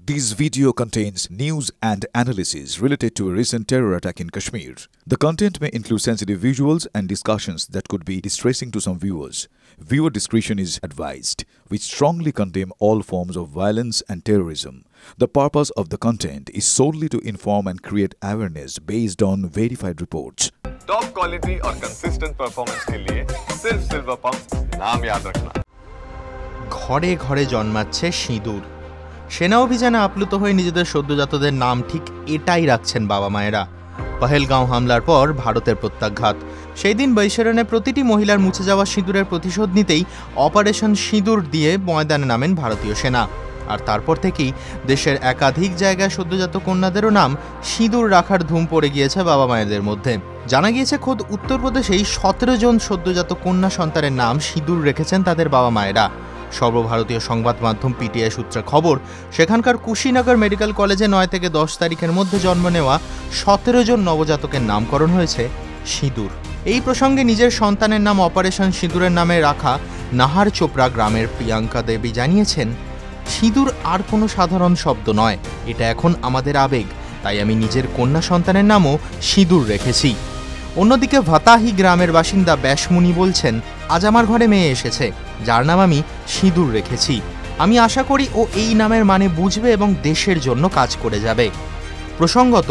This video contains news and analysis related to a recent terror attack in Kashmir. The content may include sensitive visuals and discussions that could be distressing to some viewers. Viewer discretion is advised. We strongly condemn all forms of violence and terrorism. The purpose of the content is solely to inform and create awareness based on verified reports. Top quality और consistent performance के लिए सिर्फ silver pump नाम याद रखना। ঘরে ঘরে জন্মাচ্ছে সিঁদুর। সেনা অভিযানে আপ্লুত হয়ে নিজেদের সদ্যজাতদের নাম ঠিক এটাই রাখছেন বাবা মায়েরা। পহেলগাঁও হামলার পর ভারতের প্রত্যাঘাত, সেই দিন বৈশারণে প্রতিটি মহিলার মুছে যাওয়া সিঁদুরের প্রতিশোধ নিতেই অপারেশন সিঁদুর দিয়ে ময়দানে নামেন ভারতীয় সেনা। আর তারপর থেকেই দেশের একাধিক জায়গায় সদ্যজাত কন্যাদেরও নাম সিঁদুর রাখার ধুম পড়ে গিয়েছে বাবা মায়েদের মধ্যে। জানা গিয়েছে খোদ উত্তরপ্রদেশেই 17 জন সদ্যজাত কন্যা সন্তানের নাম সিঁদুর রেখেছেন তাদের বাবা মায়েরা। সর্বভারতীয় সংবাদ মাধ্যম পিটিআই সূত্রে খবর, সেখানকার কুশিনগর মেডিকেল কলেজে 9 থেকে 10 তারিখের মধ্যে জন্ম নেওয়া 17 জন নবজাতকের নামকরণ হয়েছে সিঁদুর। এই প্রসঙ্গে নিজের সন্তানের নাম অপারেশন সিঁদুরের নামে রাখা নাহার চোপড়া গ্রামের প্রিয়াঙ্কা দেবী জানিয়েছেন, সিঁদুর আর কোনো সাধারণ শব্দ নয়, এটা এখন আমাদের আবেগ, তাই আমি নিজের কন্যা সন্তানের নামও সিঁদুর রেখেছি। অন্যদিকে ভাতাহি গ্রামের বাসিন্দা ব্যাসমুনি বলছেন, আজ আমার ঘরে মেয়ে এসেছে, যার নাম আমি সিঁদুর রেখেছি। আমি আশা করি ও এই নামের মানে বুঝবে এবং দেশের জন্য কাজ করে যাবে। প্রসঙ্গত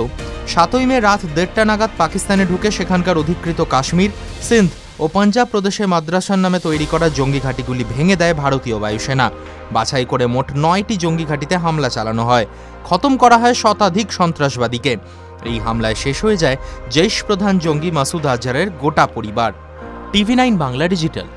7ই মে রাত 1:30 নাগাদ পাকিস্তানে ঢুকে সেখানকার অধিকৃত কাশ্মীর, সিন্ধ ও পাঞ্জাব প্রদেশে মাদ্রাসার নামে তৈরি করা জঙ্গি ঘাঁটিগুলি ভেঙে দেয় ভারতীয় বায়ুসেনা। বাছাই করে মোট 9টি জঙ্গি ঘাঁটিতে হামলা চালানো হয়, খতম করা হয় শতাধিক সন্ত্রাসবাদীকে। এই হামলায় শেষ হয়ে যায় জৈশ প্রধান জঙ্গি মাসুদ আজহারের গোটা পরিবার। TV9 Bangla digital.